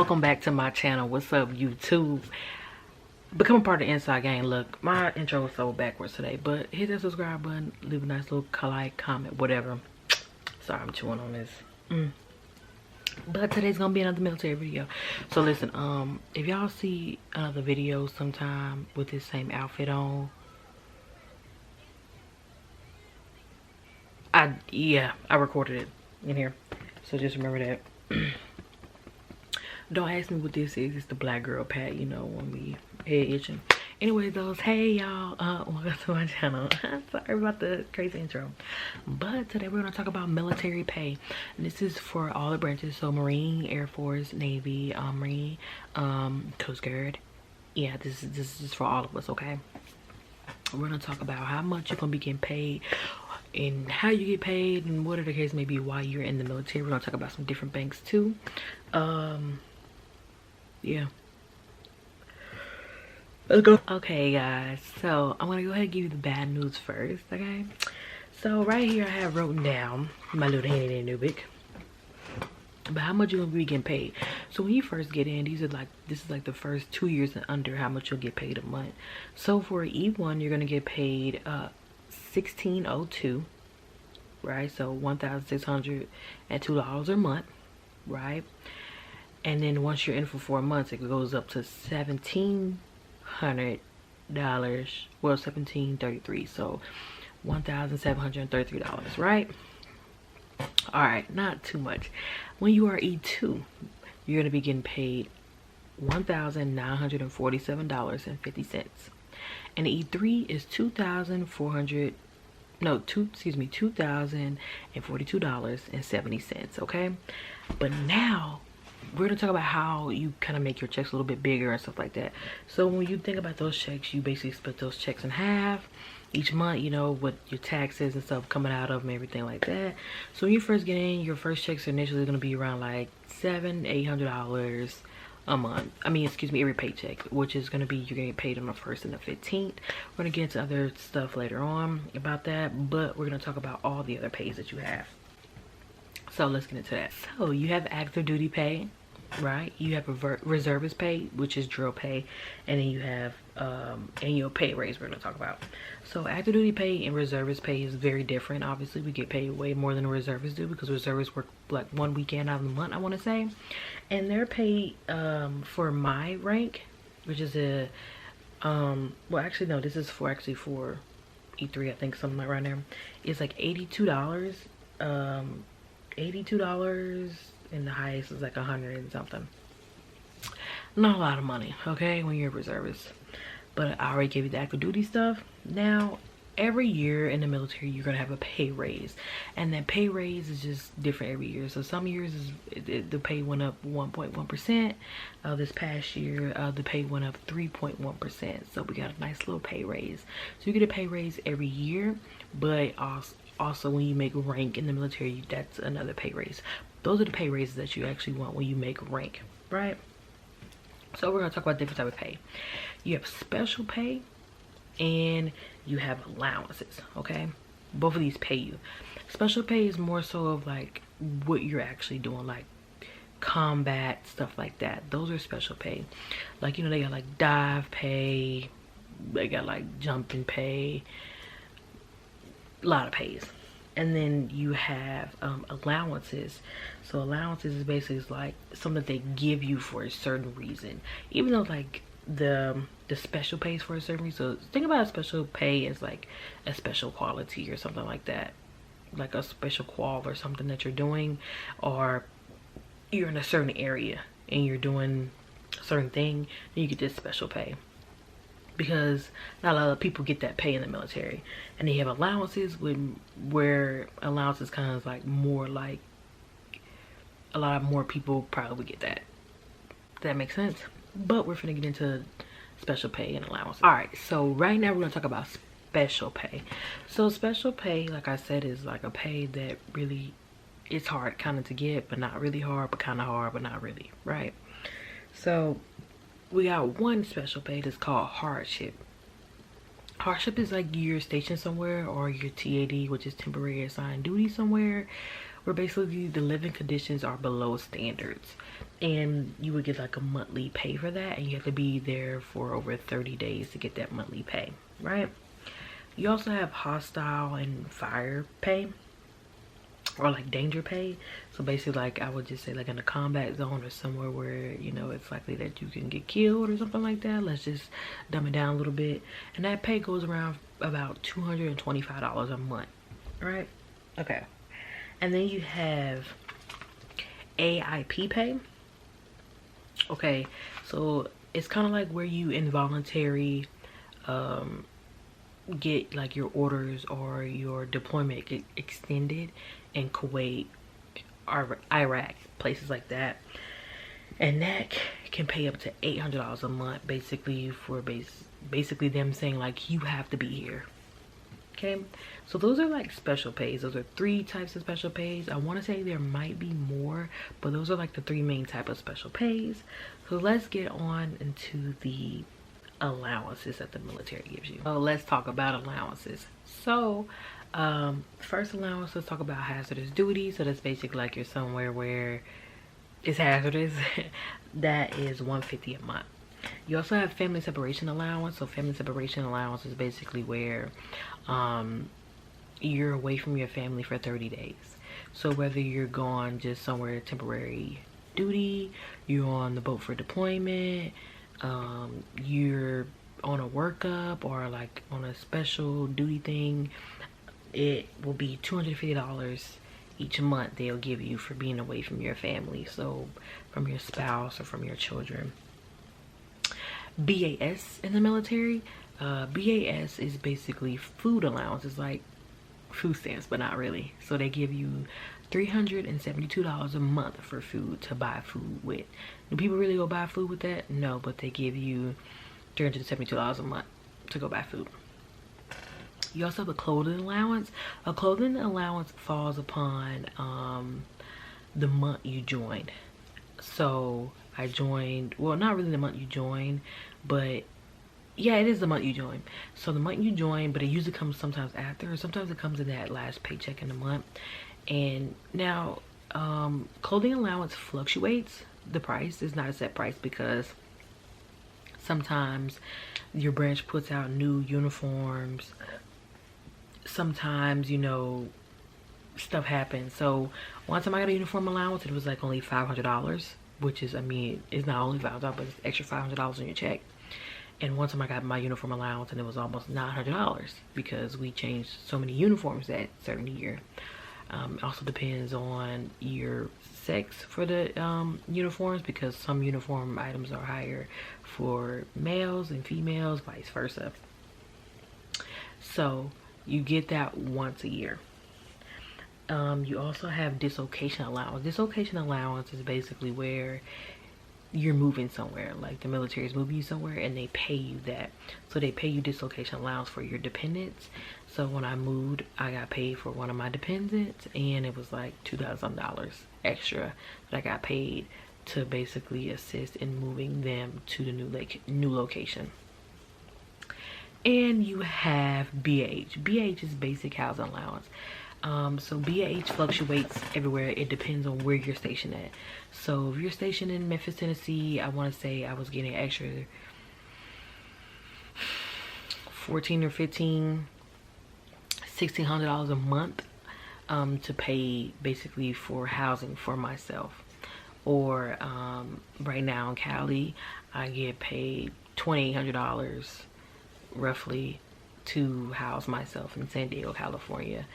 welcome back to my channel. What's up, YouTube? Become a part of the Inside Gang. Look, my intro was so backwards today, but hit that subscribe button, leave a nice little like, comment, whatever. Sorry, I'm chewing on this. But today's gonna be another military video. So listen, if y'all see another video sometime with this same outfit on, I recorded it in here, so just remember that. Don't ask me what this is. It's the black girl pat, you know, when we head itching. Anyway, those, hey y'all, welcome to my channel. Sorry about the crazy intro, but today we're going to talk about military pay, and this is for all the branches. So Marine, Air Force, Navy, Marine, Coast Guard. Yeah, this is for all of us. Okay, we're going to talk about how much you're going to be getting paid and how you get paid and whatever the case may be while you're in the military. We're going to talk about some different banks too. Yeah, let's go. Okay guys, so I'm gonna go ahead and give you the bad news first. Okay, so right here I have written down my little handy dandy notebook about how much you're gonna be getting paid. So when you first get in, this is like the first 2 years and under how much you'll get paid a month. So for E1 you're gonna get paid $1602, right? So $1,602 a month, right? And then once you're in for 4 months, it goes up to $1,700. Well, $1,733. So $1,733, right? All right, not too much. When you are E2, you're gonna be getting paid $1,947.50, and E3 is $2,042.70. Okay, but now we're gonna talk about how you kind of make your checks a little bit bigger and stuff like that. So when you think about those checks, you basically split those checks in half each month, you know, with your taxes and stuff coming out of them, everything like that. So when you first get in, your first checks are initially gonna be around like $700-800 a month. I mean, excuse me, every paycheck, which is gonna be, you're gonna get paid on the 1st and the 15th. We're gonna get into other stuff later on about that, but we're gonna talk about all the other pays that you have. So let's get into that. So you have active duty pay, right? You have a reservist pay, which is drill pay, and then you have annual pay raise we're going to talk about. So active duty pay and reservist pay is very different. Obviously we get paid way more than a reservist do, because reservists work like 1 weekend out of the month, I want to say. And they're paid for my rank, which is a well, actually no, this is for E3, I think, something like right there. It's like $82, and the highest is like 100 and something. Not a lot of money, okay, when you're a reservist. But I already gave you the active duty stuff. Now every year in the military you're gonna have a pay raise, and that pay raise is just different every year. So some years the pay went up 1.1%. This past year the pay went up 3.1%. so we got a nice little pay raise. So you get a pay raise every year, but also when you make rank in the military, that's another pay raise. Those are the pay raises that you actually want when you make rank, right? So we're going to talk about different type of pay. You have special pay and you have allowances, okay? Both of these pay you. Special pay is more so of like what you're actually doing, like combat, stuff like that. Those are special pay. Like, you know, they got like dive pay, they got like jumping pay, a lot of pays. And then you have allowances. So allowances is basically like something they give you for a certain reason, even though like the special pay is for a certain reason. So think about a special pay as like a special quality or something like that, like a special qual or something that you're doing, or you're in a certain area and you're doing a certain thing, then you get this special pay. Because not a lot of people get that pay in the military. And they have allowances where allowances kind of like more like a lot more people probably get that. Does that make sense? But we're finna get into special pay and allowance. All right, so right now we're gonna talk about special pay. So special pay, like I said, is like a pay that really, it's hard kind of to get, but not really hard, but kind of hard, but not really, right? So we got one special pay that's called hardship. Hardship is like you're stationed somewhere, or your TAD, which is temporary assigned duty somewhere, where basically the living conditions are below standards, and you would get like a monthly pay for that, and you have to be there for over 30 days to get that monthly pay, right? You also have hostile and fire pay, or like danger pay. So basically, like I would just say like in a combat zone or somewhere where, you know, it's likely that you can get killed or something like that. Let's just dumb it down a little bit. And that pay goes around about $225 a month, right? Okay. And then you have AIP pay. Okay, so it's kind of like where you involuntary get like your orders or your deployment get extended in Kuwait or Iraq, places like that, and that can pay up to $800 a month, basically for basically them saying like you have to be here. Okay, so those are like special pays. Those are 3 types of special pays. I want to say there might be more, but those are like the 3 main type of special pays. So let's get on into the allowances that the military gives you. Oh, let's talk about allowances. So first allowance, let's talk about hazardous duty. So that's basically like you're somewhere where it's hazardous. That is $150 a month. You also have family separation allowance. So family separation allowance is basically where you're away from your family for 30 days. So whether you're gone just somewhere temporary duty, you're on the boat for deployment, you're on a workup or like on a special duty thing, it will be $250 each month they'll give you for being away from your family, so from your spouse or from your children. BAS in the military, BAS is basically food allowance. It's like food stamps, but not really. So they give you $372 a month for food, to buy food with. Do people really go buy food with that? No, but they give you $372 a month to go buy food. You also have a clothing allowance. A clothing allowance falls upon the month you joined. So I joined, well, not really the month you joined, but yeah, it is the month you join. So the month you join, but it usually comes sometimes after, or sometimes it comes in that last paycheck in the month. And now clothing allowance fluctuates. The price is not a set price because sometimes your branch puts out new uniforms. Sometimes, you know, stuff happens. So one time I got a uniform allowance, it was like only $500, which is, I mean, it's not only $500, but it's extra $500 on your check. And one time I got my uniform allowance and it was almost $900 because we changed so many uniforms that certain year. It also depends on your sex for the uniforms, because some uniform items are higher for males and females, vice versa. So you get that once a year. You also have dislocation allowance. Dislocation allowance is basically where you're moving somewhere, like the military is moving you somewhere and they pay you that. So they pay you dislocation allowance for your dependents. So when I moved, I got paid for one of my dependents and it was like $2,000 extra that I got paid to basically assist in moving them to the new location. And you have BH. BH is basic housing allowance. So BH fluctuates everywhere. It depends on where you're stationed at. So if you're stationed in Memphis, Tennessee, I want to say I was getting extra 14 or 15, $1,600 a month to pay basically for housing for myself. Or right now in Cali, I get paid $2,800 roughly to house myself in San Diego, California.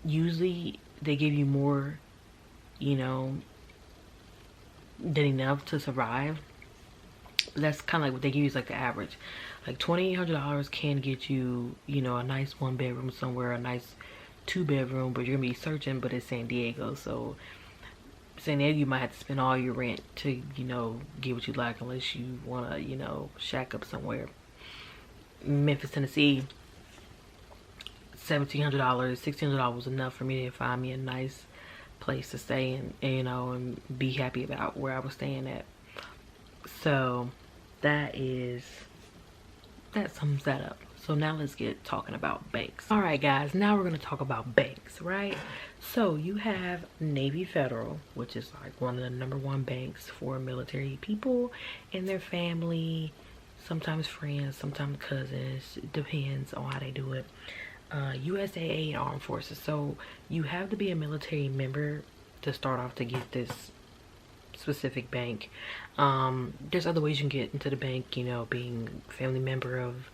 Usually they give you more, you know, than enough to survive. But that's kind of like what they give you is like the average. Like $2,800 can get you, you know, a nice 1-bedroom somewhere, a nice 2-bedroom, but you're gonna be searching, but it's San Diego. So San Diego, you might have to spend all your rent to, you know, get what you like, unless you wanna, you know, shack up somewhere. Memphis, Tennessee, $1,700, $1,600 was enough for me to find me a nice place to stay and you know, and be happy about where I was staying at. So that sums that up. So now let's get talking about banks. All right, guys, now we're going to talk about banks, right? So you have Navy Federal, which is like one of the #1 banks for military people and their family, sometimes friends, sometimes cousins. It depends on how they do it. USAA and Armed Forces. So you have to be a military member to start off to get this specific bank. There's other ways you can get into the bank, you know, being family member of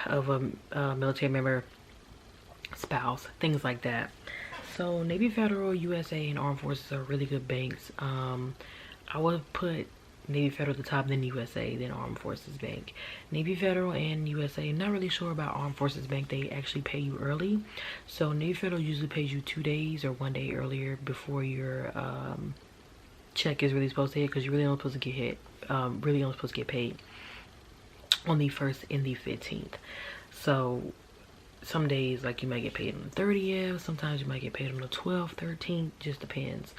a military member, spouse, things like that. So Navy Federal, USA, and Armed Forces are really good banks. I would put Navy Federal at the top, then USA, then Armed Forces Bank. Navy Federal and USA, not really sure about Armed Forces Bank. They actually pay you early. So Navy Federal usually pays you 2 days or 1 day earlier before your check is really supposed to hit, because you're really only supposed to get hit, really only supposed to get paid on the 1st and the 15th. So some days, like, you might get paid on the 30th, sometimes you might get paid on the 12th, 13th, just depends.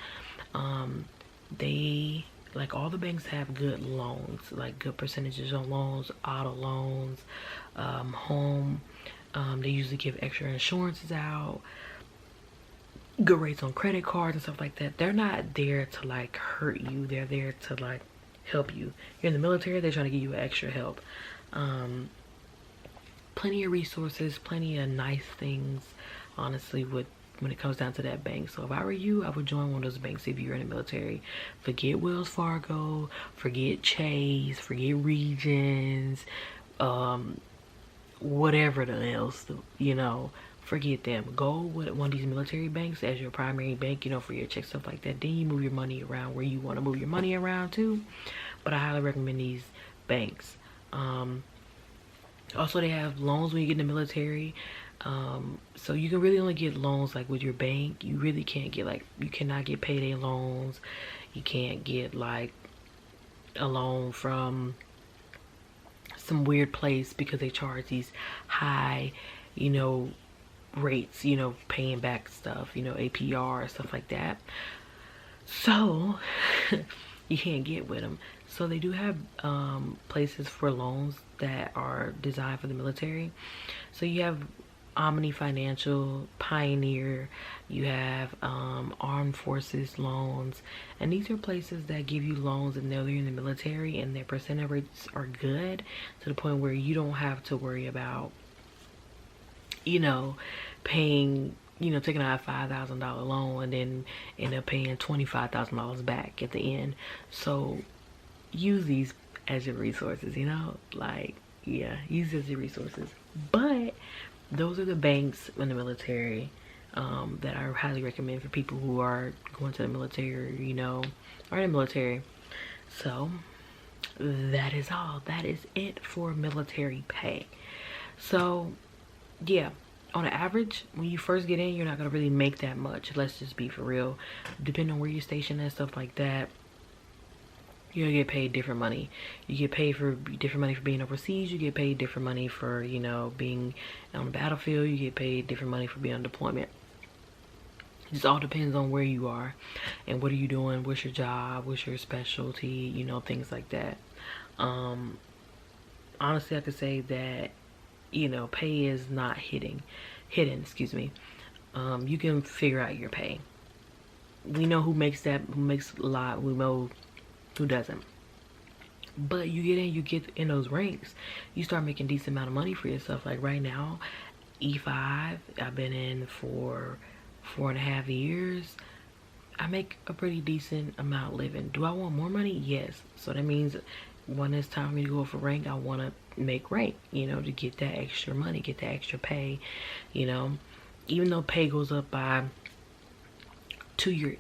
They, like, all the banks have good loans, like good percentages on loans, auto loans, home. They usually give extra insurances out, good rates on credit cards and stuff like that. They're not there to like hurt you, they're there to like help you. You're in the military, they're trying to give you extra help. Plenty of resources, plenty of nice things, honestly, when it comes down to that bank. So if I were you, I would join one of those banks if you're in the military. Forget Wells Fargo, forget Chase, forget Regions, whatever else, you know, forget them. Go with one of these military banks as your primary bank, you know, for your checks, stuff like that. Then you move your money around where you want to move your money around too. But I highly recommend these banks. Also, they have loans when you get in the military. So you can really only get loans like with your bank. You really can't get, like, you cannot get payday loans. You can't get like a loan from some weird place because they charge these high, you know, rates, you know, paying back stuff, you know, APR, stuff like that. So you can't get with them. So they do have places for loans that are designed for the military. So you have Omni Financial, Pioneer, you have Armed Forces loans, and these are places that give you loans and they're in the military, and their percentage rates are good to the point where you don't have to worry about, you know, paying, you know, taking out a $5,000 loan and then end up paying $25,000 back at the end. So use these as your resources, you know, like, yeah, use as your resources. But those are the banks in the military that I highly recommend for people who are going to the military, you know, or in the military. So that is all. That is it for military pay. So yeah, on an average, when you first get in, you're not gonna really make that much. Let's just be for real. Depending on where you're stationed and stuff like that, you're gonna get paid different money. You get paid for different money for being overseas. You get paid different money for, you know, being on the battlefield. You get paid different money for being on deployment. It just all depends on where you are and what are you doing, what's your job, what's your specialty, you know, things like that. Honestly, I could say that, you know, pay is not hidden, excuse me. You can figure out your pay. We know who makes that, who makes a lot. We know who doesn't. But you get in those ranks, you start making decent amount of money for yourself. Like right now, E5, I've been in for 4.5 years. I make a pretty decent amount living. Do I want more money? Yes. So that means when it's time for me to go for rank, I want to make rank, you know, to get that extra money, get that extra pay, you know. Even though pay goes up by 2-year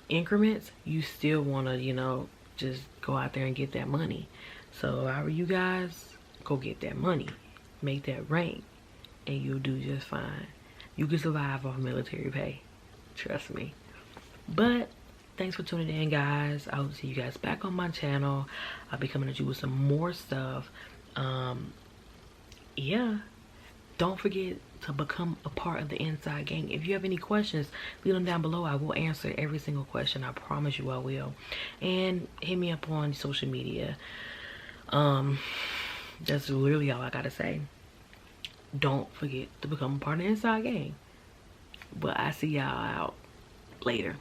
increments, you still want to, you know, just go out there and get that money. So how are you guys? Go get that money, make that rank, and you'll do just fine. You can survive off military pay, trust me. But thanks for tuning in, guys. I hope to see you guys back on my channel. I'll be coming at you with some more stuff. Yeah, don't forget to become a part of the Inside Gang. If you have any questions, leave them down below. I will answer every single question. I promise you I will. And hit me up on social media. That's literally all I gotta say. Don't forget to become a part of the Inside Gang. But I see y'all out later.